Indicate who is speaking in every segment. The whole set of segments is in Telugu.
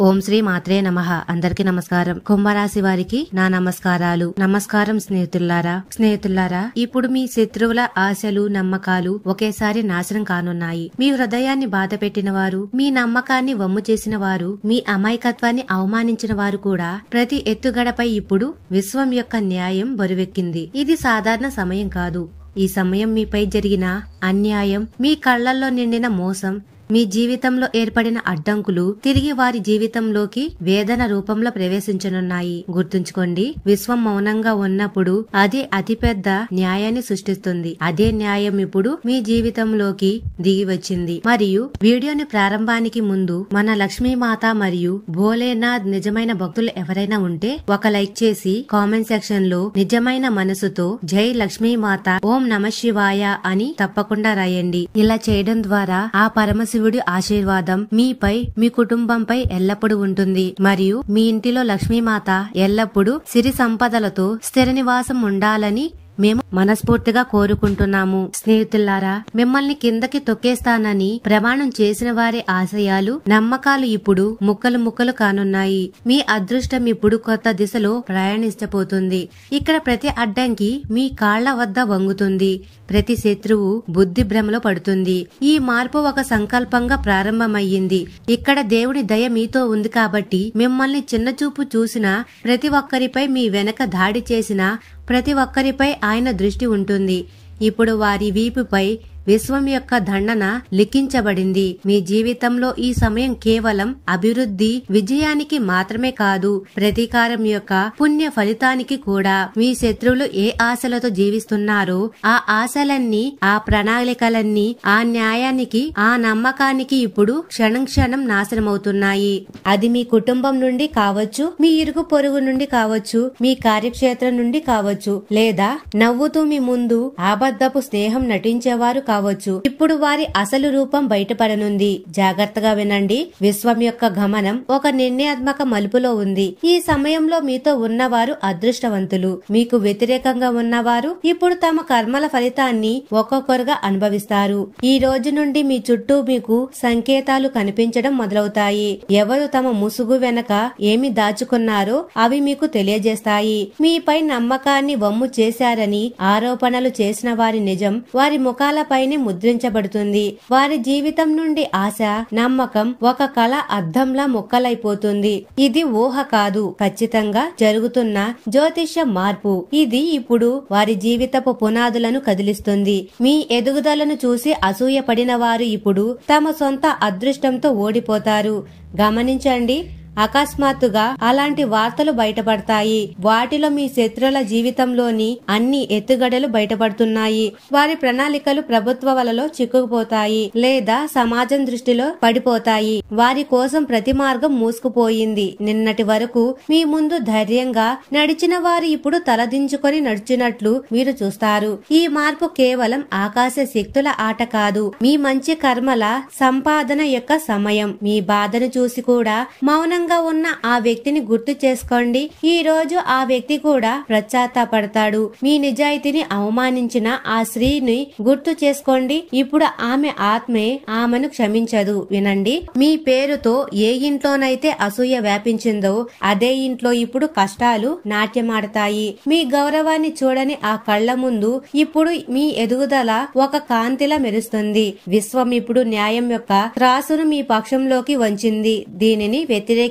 Speaker 1: ఓం శ్రీ మాత్రే నమః. అందరికీ నమస్కారం. కుంభరాశి వారికి నా నమస్కారాలు. నమస్కారం స్నేహితులారా, ఇప్పుడు మీ శత్రువుల ఆశలు నమ్మకాలు ఒకేసారి నాశనం కానున్నాయి. మీ హృదయాన్ని బాధ పెట్టిన వారు, మీ నమ్మకాన్ని వమ్ము చేసిన వారు, మీ అమాయకత్వాన్ని అవమానించిన వారు కూడా ప్రతి ఎత్తుగడపై ఇప్పుడు విశ్వం యొక్క న్యాయం బరువెక్కింది. ఇది సాధారణ సమయం కాదు. ఈ సమయం మీపై జరిగిన అన్యాయం, మీ కళ్లల్లో నిండిన మోసం, మీ జీవితంలో ఏర్పడిన అడ్డంకులు తిరిగి వారి జీవితంలోకి వేదన రూపంలో ప్రవేశించనున్నాయి. గుర్తుంచుకోండి, విశ్వం మౌనంగా ఉన్నప్పుడు అది అతిపెద్ద న్యాయాన్ని సృష్టిస్తుంది. అదే న్యాయం ఇప్పుడు మీ జీవితంలోకి దిగి వచ్చింది. మరియు వీడియోని ప్రారంభానికి ముందు మన లక్ష్మీమాత మరియు భోలేనాథ్ నిజమైన భక్తులు ఎవరైనా ఉంటే ఒక లైక్ చేసి కామెంట్ సెక్షన్ లో నిజమైన మనసుతో జై లక్ష్మీమాత ఓం నమః శివాయ అని తప్పకుండా రాయండి. ఇలా చేయడం ద్వారా ఆ పరమశివుడి ఆశీర్వాదం మీపై, మీ కుటుంబంపై ఎల్లప్పుడూ ఉంటుంది. మరియు మీ ఇంటిలో లక్ష్మీమాత ఎల్లప్పుడూ సిరి సంపదలతో స్థిర నివాసం ఉండాలని మేము మనస్ఫూర్తిగా కోరుకుంటున్నాము. స్నేహితులారా, మిమ్మల్ని కిందకి తొక్కేస్తానని ప్రమాణం చేసిన వారి ఆశయాలు, నమ్మకాలు ఇప్పుడు ముక్కలు కానున్నాయి. మీ అదృష్టం ఇప్పుడు కొత్త దిశలో ప్రయాణించబోతుంది. ఇక్కడ ప్రతి అడ్డంకి మీ కాళ్ల వద్ద వంగుతుంది. ప్రతి శత్రువు బుద్ధి భ్రమలో పడుతుంది. ఈ మార్పు ఒక సంకల్పంగా ప్రారంభమయ్యింది. ఇక్కడ దేవుని దయ మీతో ఉంది కాబట్టి మిమ్మల్ని చిన్నచూపు చూసిన ప్రతి ఒక్కరిపై, మీ వెనక దాడి చేసిన ప్రతి ఒక్కరిపై ఆయన దృష్టి ఉంటుంది. ఇప్పుడు వారి వీపుపై విశ్వం యొక్క దండన లిఖించబడింది. మీ జీవితంలో ఈ సమయం కేవలం అభివృద్ధి, విజయానికి మాత్రమే కాదు, ప్రతీకారం యొక్క పుణ్య ఫలితానికి కూడా. మీ శత్రువులు ఏ ఆశలతో జీవిస్తున్నారో ఆ ఆశలన్నీ, ఆ ప్రణాళికలన్నీ, ఆ న్యాయానికి, ఆ నమ్మకానికి ఇప్పుడు క్షణం క్షణం నాశనమవుతున్నాయి. అది మీ కుటుంబం నుండి కావచ్చు, మీ ఇరుగు పొరుగు నుండి కావచ్చు, మీ కార్యక్షేత్రం నుండి కావచ్చు, లేదా నవ్వుతూ మీ ముందు అబద్ధపు స్నేహం నటించేవారు కావచ్చు. ఇప్పుడు వారి అసలు రూపం బయటపడనుంది. జాగ్రత్తగా వినండి. విశ్వం యొక్క గమనం ఒక నిర్ణయాత్మక మలుపులో ఉంది. ఈ సమయంలో మీతో ఉన్నవారు అదృష్టవంతులు. మీకు వ్యతిరేకంగా ఉన్నవారు ఇప్పుడు తమ కర్మల ఫలితాన్ని ఒక్కొక్కరుగా అనుభవిస్తారు. ఈ రోజు నుండి మీ చుట్టూ మీకు సంకేతాలు కనిపించడం మొదలవుతాయి. ఎవరు తమ ముసుగు వెనక ఏమి దాచుకున్నారో అవి మీకు తెలియజేస్తాయి. మీపై నమ్మకాన్ని వమ్ము చేశారని ఆరోపణలు చేసిన వారి నిజం వారి ముఖాలపైనే ముద్రించబడుతుంది. వారి జీవితం నుండి ఆశ, నమ్మకం ఒక కళ అద్దంలా ముక్కలైపోతుంది. ఇది ఊహ కాదు, ఖచ్చితంగా జరుగుతున్న జ్యోతిష్య మార్పు. ఇది ఇప్పుడు వారి జీవితపు పునాదులను కదిలిస్తుంది. మీ ఎదుగుదలను చూసి అసూయపడిన వారు ఇప్పుడు తమ సొంత అదృష్టంతో ఓడిపోతారు. గమనించండి, అకస్మాత్తుగా అలాంటి వార్తలు బయటపడతాయి. వాటిలో మీ శత్రుల జీవితంలోని అన్ని ఎత్తుగడలు బయటపడుతున్నాయి. వారి ప్రణాళికలు ప్రభుత్వ వలలో చిక్కుకుపోతాయి లేదా సమాజం దృష్టిలో పడిపోతాయి. వారి కోసం ప్రతి మార్గం మూసుకుపోయింది. నిన్నటి వరకు మీ ముందు ధైర్యంగా నడిచిన వారు ఇప్పుడు తలదించుకొని నడిచినట్లు మీరు చూస్తారు. ఈ మార్పు కేవలం ఆకాశ శక్తుల ఆట కాదు, మీ మంచి కర్మల సంపాదన యొక్క సమయం. మీ బాధను చూసి కూడా మౌనంగా ఉన్న ఆ వ్యక్తిని గుర్తు చేసుకోండి. ఈ రోజు ఆ వ్యక్తి కూడా పశ్చాత్తాపడతాడు. మీ నిజాయితీని అవమానించిన ఆ స్త్రీని గుర్తు చేసుకోండి. ఇప్పుడు ఆమె ఆత్మే ఆమెను క్షమించదు. వినండి, మీ పేరుతో ఏ ఇంట్లోనైతే అసూయ వ్యాపించిందో అదే ఇంట్లో ఇప్పుడు కష్టాలు నాట్యమాడతాయి. మీ గౌరవాన్ని చూడని ఆ కళ్ల ముందు ఇప్పుడు మీ ఎదుగుదల ఒక కాంతిలా మెరుస్తుంది. విశ్వం ఇప్పుడు న్యాయం యొక్క త్రాసును మీ పక్షంలోకి వంచింది. దీనిని వ్యతిరేకించేవారు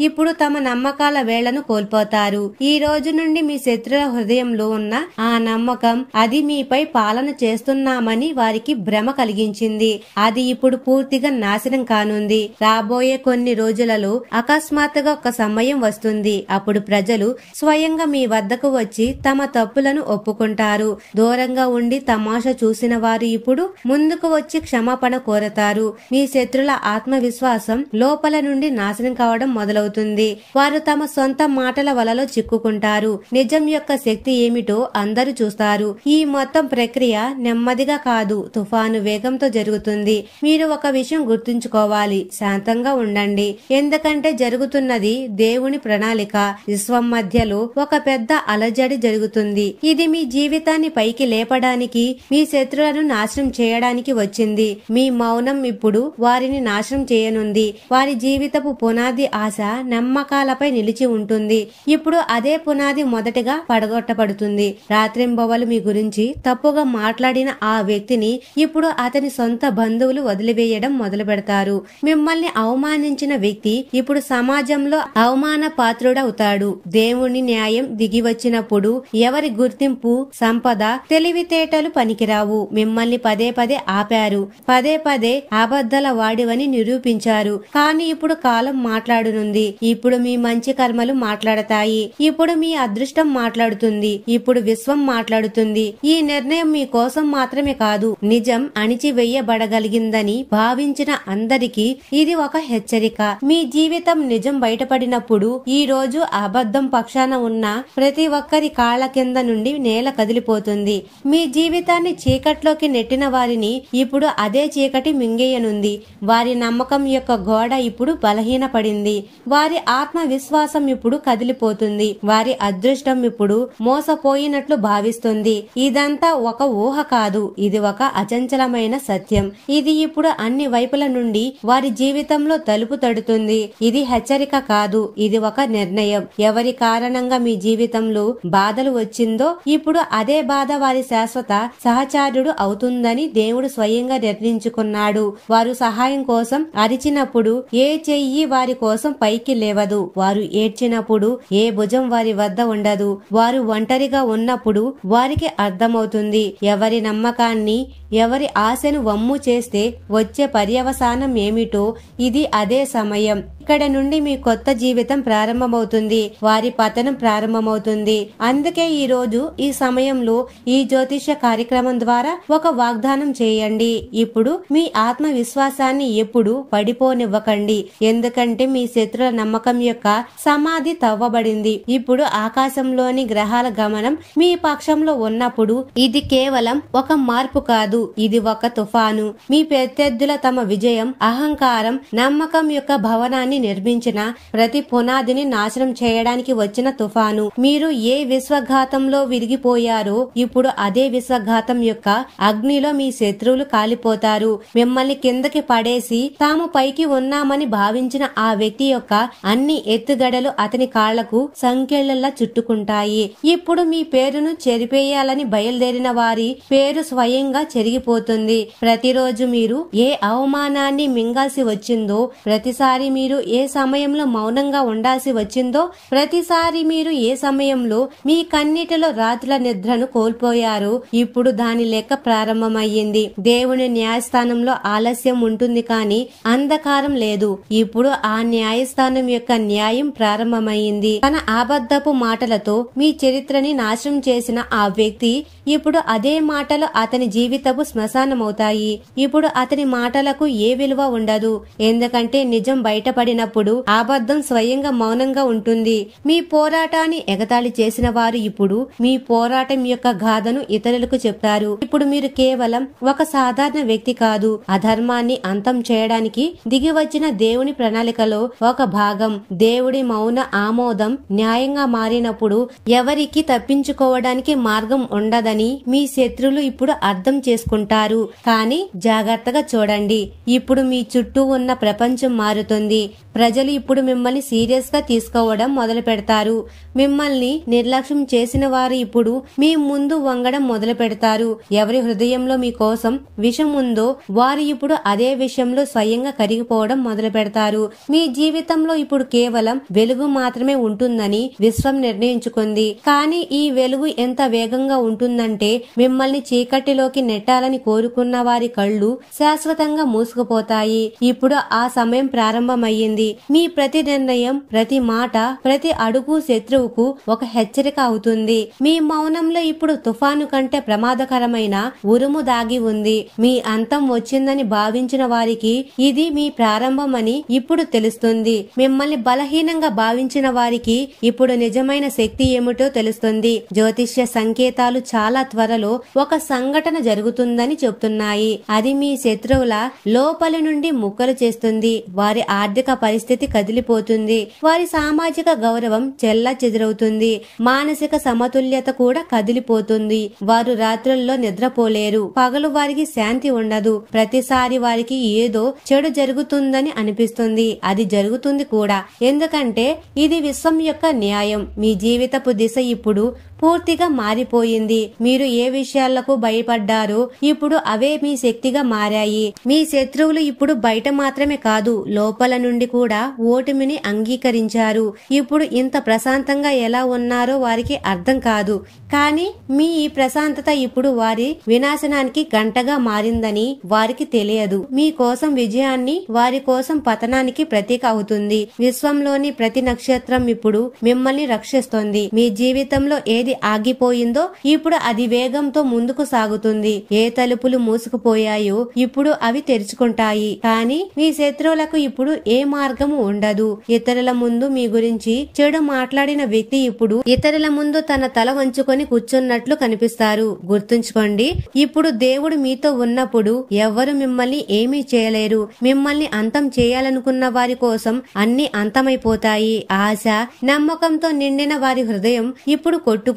Speaker 1: ఇప్పుడు తమ నమ్మకాల వేళ్లను కోల్పోతారు. ఈ రోజు నుండి మీ శత్రుల హృదయంలో ఉన్న ఆ నమ్మకం, అది మీపై పాలన చేస్తున్నామని వారికి భ్రమ కలిగించింది, అది ఇప్పుడు పూర్తిగా నాశనం కానుంది. రాబోయే కొన్ని రోజులలో అకస్మాత్తుగా ఒక సమయం వస్తుంది. అప్పుడు ప్రజలు స్వయంగా మీ వద్దకు వచ్చి తమ తప్పులను ఒప్పుకుంటారు. దూరంగా ఉండి తమాషా చూసిన వారు ఇప్పుడు ముందుకు వచ్చి క్షమాపణ కోరతారు. మీ శత్రుల ఆత్మవిశ్వాసం లోపల నుండి నాశనం కావడం మొదలవుతుంది. వారు తమ సొంత మాటల వలలో చిక్కుకుంటారు. నిజం యొక్క శక్తి ఏమిటో అందరూ చూస్తారు. ఈ మొత్తం ప్రక్రియ నెమ్మదిగా కాదు, తుఫాను వేగంతో జరుగుతుంది. మీరు ఒక విషయం గుర్తుంచుకోవాలి, శాంతంగా ఉండండి. ఎందుకంటే జరుగుతున్నది దేవుని ప్రణాళిక. విశ్వం మధ్యలో ఒక పెద్ద అలజడి జరుగుతుంది. ఇది మీ జీవితాన్ని పైకి లేపడానికి, మీ శత్రులను నాశనం చేయడానికి వచ్చింది. మీ మౌనం ఇప్పుడు వారిని నాశనం చేయనుంది. వారి జీవితపు పునాది ఆశ నమ్మకాలపై నిలిచి ఉంటుంది. ఇప్పుడు అదే పునాది మొదటగా పడగొట్టబడుతుంది. రాత్రింబవలు మీ గురించి తప్పుగా మాట్లాడిన ఆ వ్యక్తిని ఇప్పుడు అతని సొంత బంధువులు వదిలివేయడం మొదలు పెడతారు. మిమ్మల్ని అవమానించిన వ్యక్తి ఇప్పుడు సమాజంలో అవమాన పాత్రుడవుతాడు. దేవుని న్యాయం దిగి వచ్చినప్పుడు ఎవరి గుర్తింపు, సంపద, తెలివితేటలు పనికిరావు. మిమ్మల్ని పదే పదే ఆపారు, పదే పదే అబద్ధాల వాడివని నిరూపించారు. కానీ ఇప్పుడు కాలం మాట్లాడనుంది. ఇప్పుడు మీ మంచి కర్మలు మాట్లాడతాయి. ఇప్పుడు మీ అదృష్టం మాట్లాడుతుంది. ఇప్పుడు విశ్వం మాట్లాడుతుంది. ఈ నిర్ణయం మీ కోసం మాత్రమే కాదు, నిజం అణిచివేయబడగలిగిందని భావించిన అందరికీ ఇది ఒక హెచ్చరిక. మీ జీవితం నిజం బయటపడినప్పుడు ఈ రోజు అబద్ధం పక్షాన ఉన్న ప్రతి ఒక్కరి కాళ్ల కింద నుండి నేల కదిలిపోతుంది. మీ జీవితాన్ని చీకట్లోకి నెట్టిన వారిని ఇప్పుడు అదే చీకటి మింగేయనుంది. వారి నమ్మకం యొక్క గోడ ఇప్పుడు బలహీనపడింది. వారి ఆత్మవిశ్వాసం ఇప్పుడు కదిలిపోతుంది. వారి అదృష్టం ఇప్పుడు మోసపోయినట్లు భావిస్తుంది. ఇదంతా ఒక ఊహ కాదు, ఇది ఒక అచంచలమైన సత్యం. ఇది ఇప్పుడు అన్ని వైపుల నుండి వారి జీవితంలో తలుపు తడుతుంది. ఇది హెచ్చరిక కాదు, ఇది ఒక నిర్ణయం. ఎవరి కారణంగా మీ జీవితంలో బాధలు వచ్చిందో ఇప్పుడు అదే బాధ వారి శాశ్వత సహచారుడు అవుతుందని దేవుడు స్వయంగా నిర్ణయించుకున్నాడు. వారు సహాయం కోసం అరిచినప్పుడు ఏ చెయ్యి వారి కోసం పైకి లేవదు. వారు ఏడ్చినప్పుడు ఏ భుజం వారి వద్ద ఉండదు. వారు ఒంటరిగా ఉన్నప్పుడు వారికి అర్థమవుతుంది ఎవరి నమ్మకాన్ని, ఎవరి ఆశను వమ్ము చేస్తే వచ్చే పర్యవసానం ఏమిటో. ఇది అదే సమయం. ఇక్కడ నుండి మీ కొత్త జీవితం ప్రారంభమవుతుంది. వారి పతనం ప్రారంభమవుతుంది. అందుకే ఈ రోజు ఈ సమయంలో ఈ జ్యోతిష్య కార్యక్రమం ద్వారా ఒక వాగ్దానం చేయండి. ఇప్పుడు మీ ఆత్మవిశ్వాసాన్ని ఎప్పుడు పడిపోనివ్వకండి. ఎందుకంటే మీ శత్రుల నమ్మకం యొక్క సమాధి తవ్వబడింది. ఇప్పుడు ఆకాశంలోని గ్రహాల గమనం మీ పక్షంలో ఉన్నప్పుడు ఇది కేవలం ఒక మార్పు కాదు, ఇది ఒక తుఫాను. మీ ప్రత్యర్థుల తమ విజయం, అహంకారం, నమ్మకం యొక్క భవనాన్ని నిర్మించిన ప్రతి పునాదిని నాశనం చేయడానికి వచ్చిన తుఫాను. మీరు ఏ విశ్వఘాతంలో విరిగిపోయారో ఇప్పుడు అదే విశ్వఘాతం యొక్క అగ్నిలో మీ శత్రువులు కాలిపోతారు. మిమ్మల్ని కిందకి పడేసి తాము పైకి ఉన్నామని భావించిన ఆ వ్యక్తి యొక్క అన్ని ఎత్తుగడలు అతని కాళ్లకు సంకెళ్లలా చుట్టుకుంటాయి. ఇప్పుడు మీ పేరును చెరిపేయాలని బయలుదేరిన వారి పేరు స్వయంగా చెరిగిపోతుంది. ప్రతిరోజు మీరు ఏ అవమానాన్ని మింగాల్సి వచ్చిందో, ప్రతిసారి మీరు ఏ సమయంలో మౌనంగా ఉండాల్సి వచ్చిందో, ప్రతిసారి మీరు ఏ సమయంలో మీ కన్నీటిలో రాత్రుల నిద్రను కోల్పోయారో ఇప్పుడు దాని లెక్క ప్రారంభమయ్యింది. దేవుని న్యాయస్థానంలో ఆలస్యం ఉంటుంది కానీ అంధకారం లేదు. ఇప్పుడు ఆ న్యాయస్థానం యొక్క న్యాయం ప్రారంభమైంది. తన అబద్ధపు మాటలతో మీ చరిత్రని నాశనం చేసిన ఆ వ్యక్తి ఇప్పుడు అదే మాటలు అతని జీవితపు శ్మశానమవుతాయి. ఇప్పుడు అతని మాటలకు ఏ విలువ ఉండదు. ఎందుకంటే నిజం బయటపడినప్పుడు అబద్ధం స్వయంగా మౌనంగా ఉంటుంది. మీ పోరాటాన్ని ఎగతాళి చేసిన వారు ఇప్పుడు మీ పోరాటం యొక్క గాథను ఇతరులకు చెప్తారు. ఇప్పుడు మీరు కేవలం ఒక సాధారణ వ్యక్తి కాదు, అధర్మాన్ని అంతం చేయడానికి దిగి వచ్చిన దేవుని ప్రణాళికలో ఒక భాగం. దేవుడి మౌన ఆమోదం న్యాయంగా మారినప్పుడు ఎవరికి తప్పించుకోవడానికి మార్గం ఉండదని మీ శత్రువులు ఇప్పుడు అర్థం చేసుకుంటారు. కానీ జాగ్రత్తగా చూడండి, ఇప్పుడు మీ చుట్టూ ఉన్న ప్రపంచం మారుతుంది. ప్రజలు ఇప్పుడు మిమ్మల్ని సీరియస్ గా తీసుకోవడం మొదలు పెడతారు. మిమ్మల్ని నిర్లక్ష్యం చేసిన వారు ఇప్పుడు మీ ముందు వంగడం మొదలు పెడతారు. ఎవరి హృదయంలో మీ కోసం విషం ఉందో వారు ఇప్పుడు అదే విషయంలో స్వయంగా కరిగిపోవడం మొదలు పెడతారు. మీ జీవితంలో ఇప్పుడు కేవలం వెలుగు మాత్రమే ఉంటుందని విశ్వం నిర్ణయించుకుంది. కానీ ఈ వెలుగు ఎంత వేగంగా ఉంటుందంటే మిమ్మల్ని చీకటిలోకి నెట్టాలని కోరుకున్న వారి కళ్ళు శాశ్వతంగా మూసుకుపోతాయి. ఇప్పుడు ఆ సమయం ప్రారంభమయ్యింది. మీ ప్రతి నిర్ణయం, ప్రతి మాట, ప్రతి అడుగు శత్రువుకు ఒక హెచ్చరిక అవుతుంది. మీ మౌనంలో ఇప్పుడు తుఫాను కంటే ప్రమాదకరమైన ఉరుము దాగి ఉంది. మీ అంతం వచ్చిందని భావించిన వారికి ఇది మీ ప్రారంభమని ఇప్పుడు తెలుస్తుంది. మిమ్మల్ని బలహీనంగా భావించిన వారికి ఇప్పుడు నిజమైన శక్తి ఏమిటో తెలుస్తుంది. జ్యోతిష్య సంకేతాలు చాలా త్వరలో ఒక సంఘటన జరుగుతుందని చెప్తున్నాయి. అది మీ శత్రువుల లోపలి నుండి ముక్కలు చేస్తుంది. వారి ఆర్థిక పరిస్థితి కదిలిపోతుంది. వారి సామాజిక గౌరవం చెల్లా చెదురవుతుంది. మానసిక సమతుల్యత కూడా కదిలిపోతుంది. వారు రాత్రుల్లో నిద్రపోలేరు. పగలు వారికి శాంతి ఉండదు. ప్రతిసారి వారికి ఏదో చెడు జరుగుతుందని అనిపిస్తుంది. అది జరుగుతుంది కూడా. ఎందుకంటే ఇది విశ్వం యొక్క న్యాయం. మీ జీవితపు దిశ ఇప్పుడు పూర్తిగా మారిపోయింది. మీరు ఏ విషయాలకు భయపడ్డారో ఇప్పుడు అవే మీ శక్తిగా మారాయి. మీ శత్రువులు ఇప్పుడు బయట మాత్రమే కాదు, లోపల నుండి కూడా ఓటమిని అంగీకరించారు. ఇప్పుడు ఇంత ప్రశాంతంగా ఎలా ఉన్నారో వారికి అర్థం కాదు. కానీ మీ ఈ ప్రశాంతత ఇప్పుడు వారి వినాశనానికి గంటగా మారిందని వారికి తెలియదు. మీ కోసం విజయాన్ని, వారి కోసం పతనానికి ప్రతీక అవుతుంది. విశ్వంలోని ప్రతి నక్షత్రం ఇప్పుడు మిమ్మల్ని రక్షిస్తోంది. మీ జీవితంలో ఏది ఆగిపోయిందో ఇప్పుడు అది వేగంతో ముందుకు సాగుతుంది. ఏ తలుపులు మూసుకుపోయాయో ఇప్పుడు అవి తెరుచుకుంటాయి. కానీ మీ శత్రువులకు ఇప్పుడు ఏ మార్గము ఉండదు. ఇతరుల ముందు మీ గురించి చెడు మాట్లాడిన వ్యక్తి ఇప్పుడు ఇతరుల ముందు తన తల వంచుకొని కూర్చున్నట్లు కనిపిస్తారు. గుర్తుంచుకోండి, ఇప్పుడు దేవుడు మీతో ఉన్నప్పుడు ఎవ్వరు మిమ్మల్ని ఏమీ చేయలేరు. మిమ్మల్ని అంతం చేయాలనుకున్న వారి కోసం అన్ని అంతమైపోతాయి. ఆశ, నమ్మకంతో నిండిన వారి హృదయం ఇప్పుడు కొట్టుకుంటుంది.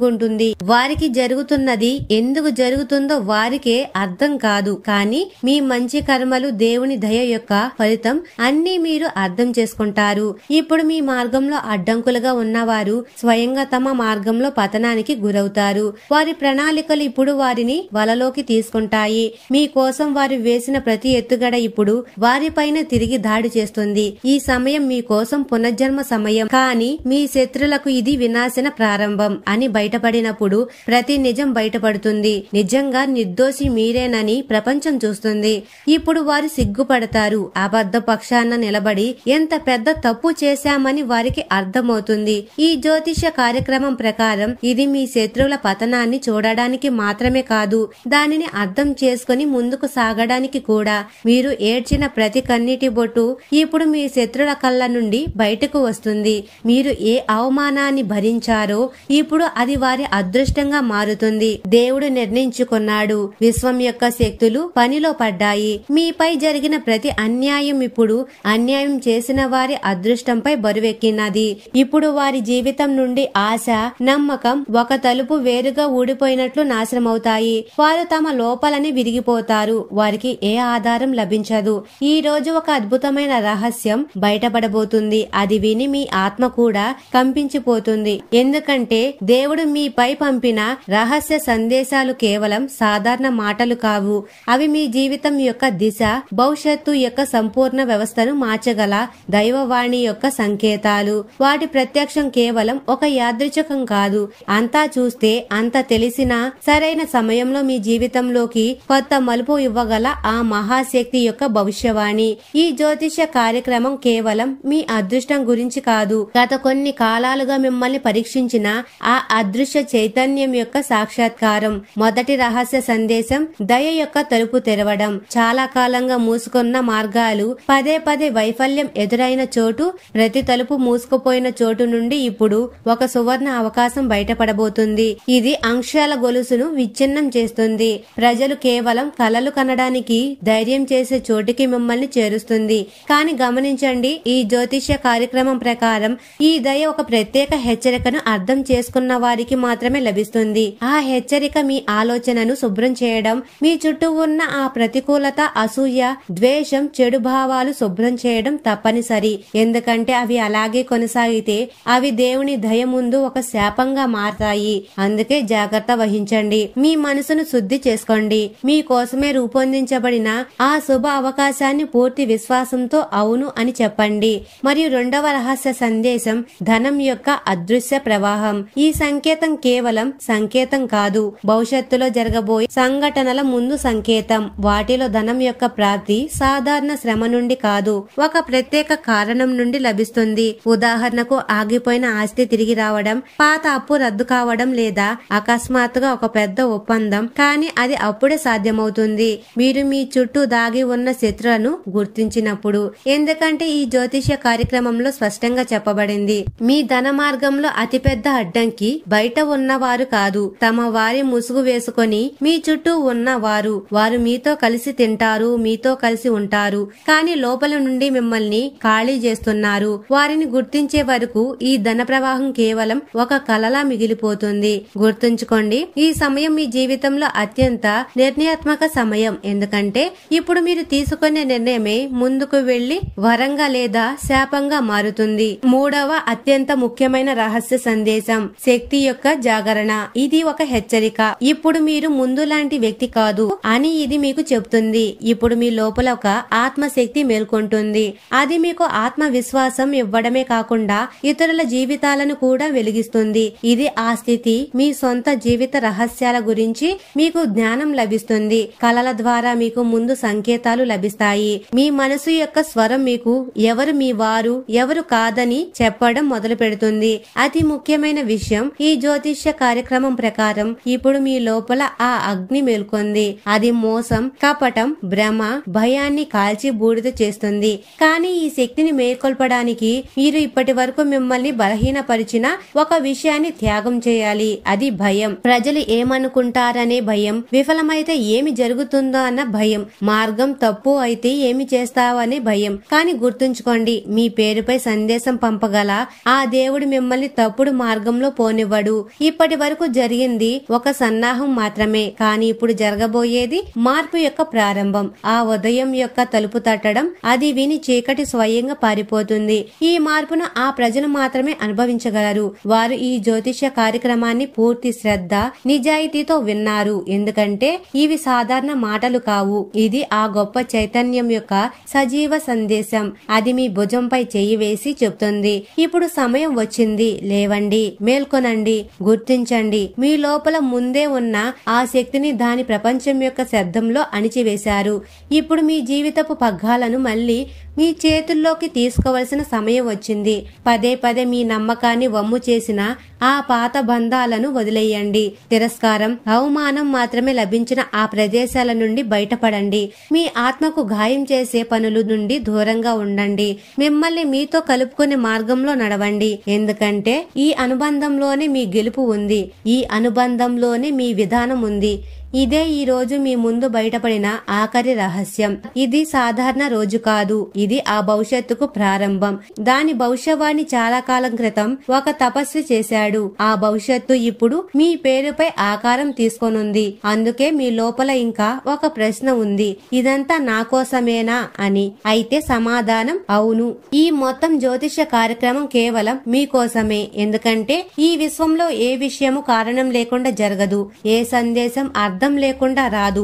Speaker 1: వారికి జరుగుతున్నది ఎందుకు జరుగుతుందో వారికే అర్థం కాదు. కానీ మీ మంచి కర్మలు, దేవుని దయ యొక్క ఫలితం అన్ని మీరు అర్థం చేసుకుంటారు. ఇప్పుడు మీ మార్గంలో అడ్డంకులుగా ఉన్నవారు స్వయంగా తమ మార్గంలో పతనానికి గురవుతారు. వారి ప్రణాళికలు ఇప్పుడు వారిని వలలోకి తీసుకుంటాయి. మీ కోసం వారు వేసిన ప్రతి ఎత్తుగడ ఇప్పుడు వారిపైన తిరిగి దాడి చేస్తుంది. ఈ సమయం మీ కోసం పునర్జన్మ సమయం. కానీ మీ శత్రులకు ఇది వినాశన ప్రారంభం అని బయటపడినప్పుడు ప్రతి నిజం బయటపడుతుంది. నిజంగా నిర్దోషి మీరేనని ప్రపంచం చూస్తుంది. ఇప్పుడు వారు సిగ్గుపడతారు. అబద్ధ పక్షాన నిలబడి ఎంత పెద్ద తప్పు చేశామని వారికి అర్థమవుతుంది. ఈ జ్యోతిష్య కార్యక్రమం ప్రకారం ఇది మీ శత్రువుల పతనాన్ని చూడడానికి మాత్రమే కాదు, దానిని అర్థం చేసుకుని ముందుకు సాగడానికి కూడా. మీరు ఏడ్చిన ప్రతి కన్నీటి బొట్టు ఇప్పుడు మీ శత్రుల కళ్ళ నుండి బయటకు వస్తుంది. మీరు ఏ అవమానాన్ని భరించారో ఇప్పుడు అది వారి అదృష్టంగా మారుతుంది. దేవుడు నిర్ణయించుకున్నాడు. విశ్వం యొక్క శక్తులు పనిలో పడ్డాయి. మీపై జరిగిన ప్రతి అన్యాయం ఇప్పుడు అన్యాయం చేసిన వారి అదృష్టంపై బరువెక్కినది. ఇప్పుడు వారి జీవితం నుండి ఆశ, నమ్మకం ఒక తలుపు వేరుగా ఊడిపోయినట్లు నాశనమవుతాయి. వారు తమ లోపలని విరిగిపోతారు. వారికి ఏ ఆధారం లభించదు. ఈ రోజు ఒక అద్భుతమైన రహస్యం బయటపడబోతుంది. అది విని మీ ఆత్మ కూడా కంపించిపోతుంది. ఎందుకంటే దేవుడు మీపై పంపిన రహస్య సందేశాలు కేవలం సాధారణ మాటలు కావు. అవి మీ జీవితం యొక్క దిశ, భవిష్యత్తు యొక్క సంపూర్ణ వ్యవస్థను మార్చగల దైవవాణి యొక్క సంకేతాలు. వాటి ప్రత్యక్షం కేవలం ఒక యాదృచ్ఛికం కాదు. అంతా చూస్తే అంత తెలిసినా సరైన సమయంలో మీ జీవితంలోకి కొత్త మలుపు ఇవ్వగల ఆ మహాశక్తి యొక్క భవిష్యవాణి. ఈ జ్యోతిష్య కార్యక్రమం కేవలం మీ అదృష్టం గురించి కాదు, గత కొన్ని కాలాలుగా మిమ్మల్ని పరీక్షించిన ఆ అదృశ్య చైతన్యం యొక్క సాక్షాత్కారం. మొదటి రహస్య సందేశం దయ యొక్క తలుపు తెరవడం. చాలా కాలంగా మూసుకున్న మార్గాలు, పదే పదే వైఫల్యం ఎదురైన చోటు, ప్రతి తలుపు మూసుకుపోయిన చోటు నుండి ఇప్పుడు ఒక సువర్ణ అవకాశం బయటపడబోతుంది. ఇది ఆంక్షల గొలుసును విచ్ఛిన్నం చేస్తుంది. ప్రజలు కేవలం కలలు కనడానికి ధైర్యం చేసే చోటికి మిమ్మల్ని చేరుస్తుంది. కానీ గమనించండి, ఈ జ్యోతిష్య కార్యక్రమం ప్రకారం ఈ దయ ఒక ప్రత్యేక హెచ్చరికను అర్థం చేసుకున్న వారికి మాత్రమే లభిస్తుంది. ఆ హెచ్చరిక మీ ఆలోచనను శుభ్రం చేయడం, మీ చుట్టూ ఉన్న ఆ ప్రతికూలత, అసూయ, ద్వేషం, చెడు భావాలు శుభ్రం చేయడం తప్పనిసరి. ఎందుకంటే అవి అలాగే కొనసాగితే అవి దేవుని దయ ముందు ఒక శాపంగా మారతాయి. అందుకే జాగ్రత్త వహించండి. మీ మనసును శుద్ధి చేసుకోండి. మీ కోసమే రూపొందించబడిన ఆ శుభ అవకాశాన్ని పూర్తి విశ్వాసంతో అవును అని చెప్పండి. మరియు రెండవ రహస్య సందేశం ధనం యొక్క అదృశ్య ప్రవాహం. ఈ సంకేతం కేవలం సంకేతం కాదు, భవిష్యత్తులో జరగబోయే సంఘటనల ముందు సంకేతం. వాటిలో ధనం యొక్క ప్రాప్తి సాధారణ శ్రమ నుండి కాదు, ఒక ప్రత్యేక కారణం నుండి లభిస్తుంది. ఉదాహరణకు ఆగిపోయిన ఆస్తి తిరిగి రావడం, పాత అప్పు రద్దు కావడం, లేదా అకస్మాత్తుగా ఒక పెద్ద ఒప్పందం. కానీ అది అప్పుడే సాధ్యమవుతుంది మీరు మీ చుట్టూ దాగి ఉన్న శత్రులను గుర్తించినప్పుడు. ఎందుకంటే ఈ జ్యోతిష్య కార్యక్రమంలో స్పష్టంగా చెప్పబడింది, మీ ధన మార్గంలో అతిపెద్ద అడ్డంకి బయట ఉన్నవారు కాదు, తమ వారి ముసుగు వేసుకొని మీ చుట్టూ ఉన్నవారు. వారు మీతో కలిసి తింటారు, మీతో కలిసి ఉంటారు, కానీ లోపల నుండి మిమ్మల్ని ఖాళీ చేస్తున్నారు. వారిని గుర్తించే వరకు ఈ ధన ప్రవాహం కేవలం ఒక కలలా మిగిలిపోతుంది. గుర్తుంచుకోండి, ఈ సమయం మీ జీవితంలో అత్యంత నిర్ణయాత్మక సమయం. ఎందుకంటే ఇప్పుడు మీరు తీసుకునే నిర్ణయమే ముందుకు వెళ్లి వరంగా లేదా శాపంగా మారుతుంది. మూడవ అత్యంత ముఖ్యమైన రహస్య సందేశం, శక్తి యొక్క జాగరణ. ఇది ఒక హెచ్చరిక. ఇప్పుడు మీరు ముందు లాంటి వ్యక్తి కాదు అని ఇది మీకు చెప్తుంది. ఇప్పుడు మీ లోపల ఒక ఆత్మశక్తి మేల్కొంటుంది. అది మీకు ఆత్మవిశ్వాసం ఇవ్వడమే కాకుండా ఇతరుల జీవితాలను కూడా వెలిగిస్తుంది. ఇది ఆ స్థితి. మీ సొంత జీవిత రహస్యాల గురించి మీకు జ్ఞానం లభిస్తుంది. కలల ద్వారా మీకు ముందు సంకేతాలు లభిస్తాయి. మీ మనసు యొక్క స్వరం మీకు ఎవరు మీ వారు, ఎవరు కాదని చెప్పడం మొదలు పెడుతుంది. అతి ముఖ్యమైన విషయం, ఈ జ్యోతిష్య కార్యక్రమం ప్రకారం ఇప్పుడు మీ లోపల ఆ అగ్ని మేల్కొంది. అది మోసం, కపటం, భ్రమ, భయాన్ని కాల్చి బూడిద చేస్తుంది. కానీ ఈ శక్తిని మేల్కొల్పడానికి మీరు ఇప్పటి వరకు మిమ్మల్ని బలహీనపరిచిన ఒక విషయాన్ని త్యాగం చేయాలి. అది భయం. ప్రజలు ఏమనుకుంటారనే భయం, విఫలమైతే ఏమి జరుగుతుందో అన్న భయం, మార్గం తప్పు అయితే ఏమి చేస్తావు అనే భయం. కానీ గుర్తుంచుకోండి, మీ పేరుపై సందేశం పంపగల ఆ దేవుడు మిమ్మల్ని తప్పుడు మార్గంలో పోనివ్వడు. ఇప్పటి వరకు జరిగింది ఒక సన్నాహం మాత్రమే, కానీ ఇప్పుడు జరగబోయేది మార్పు యొక్క ప్రారంభం. ఆ ఉదయం యొక్క తలుపు తట్టడం, అది విని చీకటి స్వయంగా పారిపోతుంది. ఈ మార్పును ఆ ప్రజలు మాత్రమే అనుభవించగలరు. వారు ఈ జ్యోతిష్య కార్యక్రమాన్ని పూర్తి శ్రద్ధ, నిజాయితీతో విన్నారు. ఎందుకంటే ఇవి సాధారణ మాటలు కావు. ఇది ఆ గొప్ప చైతన్యం యొక్క సజీవ సందేశం. అది మీ భుజంపై చెయ్యి వేసి చెప్తుంది, ఇప్పుడు సమయం వచ్చింది, లేవండి, మేల్కొనండి, గుర్తించండి. మీ లోపల ముందే ఉన్న ఆ శక్తిని దాని ప్రపంచం యొక్క శబ్దంలో అణిచివేశారు. ఇప్పుడు మీ జీవితపు పగ్గాలను మళ్లీ మీ చేతుల్లోకి తీసుకోవలసిన సమయం వచ్చింది. పదే పదే మీ నమ్మకాన్ని వమ్ము చేసిన ఆ పాత బంధాలను వదిలేయండి. తిరస్కారం, అవమానం మాత్రమే లభించిన ఆ ప్రదేశాల నుండి బయటపడండి. మీ ఆత్మకు గాయం చేసే పనుల నుండి దూరంగా ఉండండి. మిమ్మల్ని మీతో కలుపుకునే మార్గంలో నడవండి. ఎందుకంటే ఈ అనుబంధంలోనే మీ గెలుపు ఉంది. ఈ అనుబంధంలోనే మీ విధానం ఉంది. ఇదే ఈ రోజు మీ ముందు బయటపడిన ఆఖరి రహస్యం. ఇది సాధారణ రోజు కాదు, ఇది ఆ భవిష్యత్తుకు ప్రారంభం. దాని భవిష్యవాణి చాలా కాలం క్రితం ఒక తపస్వి చేశాడు. ఆ భవిష్యత్తు ఇప్పుడు మీ పేరుపై ఆకారం తీసుకోనుంది. అందుకే మీ లోపల ఇంకా ఒక ప్రశ్న ఉంది, ఇదంతా నా కోసమేనా అని. అయితే సమాధానం అవును. ఈ మొత్తం జ్యోతిష్య కార్యక్రమం కేవలం మీకోసమే. ఎందుకంటే ఈ విశ్వంలో ఏ విషయము కారణం లేకుండా జరగదు. ఏ సందేశం అర్థం లేకుండా రాదు.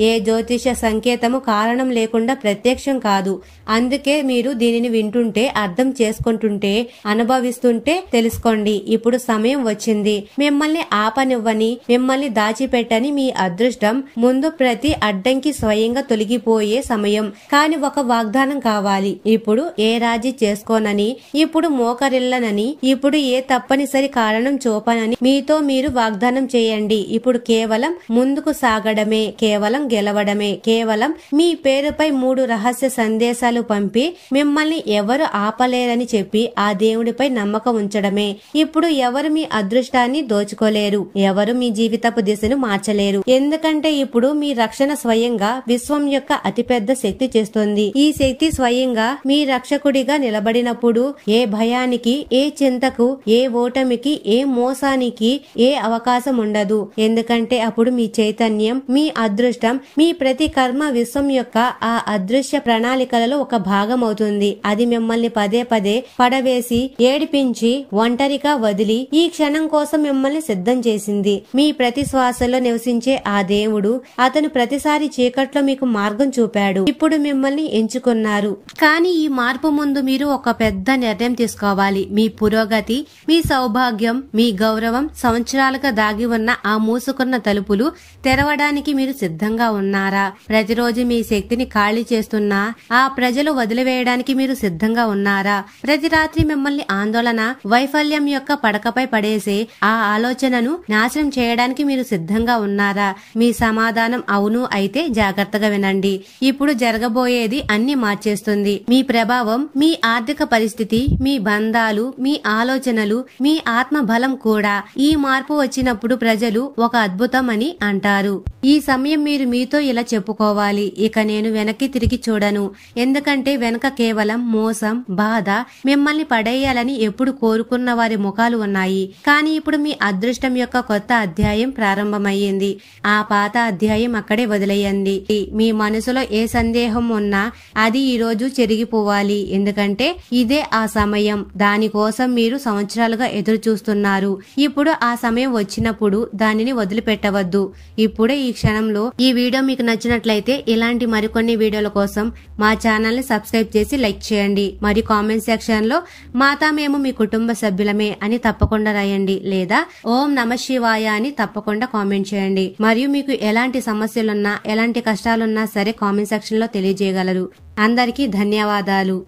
Speaker 1: ఏ జ్యోతిష సంకేతము కారణం లేకుండా ప్రత్యక్షం కాదు. అందుకే మీరు దీనిని వింటుంటే, అర్థం చేసుకుంటుంటే, అనుభవిస్తుంటే తెలుసుకోండి, ఇప్పుడు సమయం వచ్చింది. మిమ్మల్ని ఆపనివ్వని, మిమ్మల్ని దాచిపెట్టని మీ అదృష్టం ముందు ప్రతి అడ్డంకి స్వయంగా తొలగిపోయే సమయం. కాని ఒక వాగ్దానం కావాలి. ఇప్పుడు ఏ రాజీ చేసుకోనని, ఇప్పుడు మోకరిల్లనని, ఇప్పుడు ఏ తప్పనిసరి కారణం చూపనని మీతో మీరు వాగ్దానం చేయండి. ఇప్పుడు కేవలం ముందుకు సాగడమే, కేవలం గెలవడమే, కేవలం మీ పేరుపై 3 రహస్య సందేశాలు పంపి మిమ్మల్ని ఎవరు ఆపలేరని చెప్పి ఆ దేవుడిపై నమ్మకం ఉంచడమే. ఇప్పుడు ఎవరు మీ అదృష్టాన్ని దోచుకోలేరు, ఎవరు మీ జీవితపు దిశను మార్చలేరు. ఎందుకంటే ఇప్పుడు మీ రక్షణ స్వయంగా విశ్వం యొక్క అతిపెద్ద శక్తి చేస్తుంది. ఈ శక్తి స్వయంగా మీ రక్షకుడిగా నిలబడినప్పుడు ఏ భయానికి, ఏ చింతకు, ఏ ఓటమికి, ఏ మోసానికి ఏ అవకాశం ఉండదు. ఎందుకంటే అప్పుడు మీ చైతన్యం, మీ అదృష్టం, మీ ప్రతి కర్మ విశ్వం యొక్క ఆ అదృశ్య ప్రణాళికలలో ఒక భాగం అవుతుంది. అది మిమ్మల్ని పదే పదే పడవేసి, ఏడిపించి, ఒంటరిగా వదిలి ఈ క్షణం కోసం మిమ్మల్ని సిద్ధం చేసింది. మీ ప్రతి శ్వాసలో నివసించే ఆ దేవుడు, అతను ప్రతిసారి చీకట్లో మీకు మార్గం చూపాడు. ఇప్పుడు మిమ్మల్ని ఎంచుకున్నారు. కానీ ఈ మార్పు ముందు మీరు ఒక పెద్ద నిర్ణయం తీసుకోవాలి. మీ పురోగతి, మీ సౌభాగ్యం, మీ గౌరవం, సంవత్సరాలుగా దాగి ఉన్న ఆ మూసుకున్న తలుపులు తెరవడానికి మీరు సిద్ధంగా ఉన్నారా? ప్రతిరోజు మీ శక్తిని ఖాళీ చేస్తున్నా ఆ ప్రజలు వదిలివేయడానికి మీరు సిద్ధంగా ఉన్నారా? ప్రతి రాత్రి మిమ్మల్ని ఆందోళన, వైఫల్యం యొక్క పడకపై పడేసే ఆ ఆలోచనను నాశనం చేయడానికి మీరు సిద్ధంగా ఉన్నారా? మీ సమాధానం అవును అయితే జాగ్రత్తగా వినండి. ఇప్పుడు జరగబోయేది అన్ని మార్చేస్తుంది. మీ ప్రభావం, మీ ఆర్థిక పరిస్థితి, మీ బంధాలు, మీ ఆలోచనలు, మీ ఆత్మ బలం కూడా. ఈ మార్పు వచ్చినప్పుడు ప్రజలు ఒక అద్భుతం అని అంటారు. ఈ సమయం మీరు మీతో ఇలా చెప్పుకోవాలి, ఇక నేను వెనక్కి తిరిగి చూడను. ఎందుకంటే వెనక కేవలం మోసం, బాధ, మిమ్మల్ని పడేయాలని ఎప్పుడు కోరుకున్న వారి ముఖాలు ఉన్నాయి. కానీ ఇప్పుడు మీ అదృష్టం యొక్క కొత్త అధ్యాయం ప్రారంభమయ్యింది. ఆ పాత అధ్యాయం అక్కడే వదిలేయండి. మీ మనసులో ఏ సందేహం ఉన్నా అది ఈ రోజు చెరిగిపోవాలి. ఎందుకంటే ఇదే ఆ సమయం. దానికోసం మీరు సంవత్సరాలుగా ఎదురు చూస్తున్నారు. ఇప్పుడు ఆ సమయం వచ్చినప్పుడు దానిని వదిలిపెట్టవద్దు. ఇప్పుడే ఈ క్షణంలో. ఈ వీడియో మీకు నచ్చినట్లయితే ఇలాంటి మరికొన్ని వీడియోల కోసం మా ఛానల్ ని సబ్స్క్రైబ్ చేసి లైక్ చేయండి. మరియు కామెంట్ సెక్షన్ లో మాతా మేము మీ కుటుంబ సభ్యులమే అని తప్పకుండా రాయండి, లేదా ఓం నమ శివాయ అని తప్పకుండా కామెంట్ చేయండి. మరియు మీకు ఎలాంటి సమస్యలున్నా, ఎలాంటి కష్టాలున్నా సరే కామెంట్ సెక్షన్ లో తెలియజేయగలరు. అందరికీ ధన్యవాదాలు.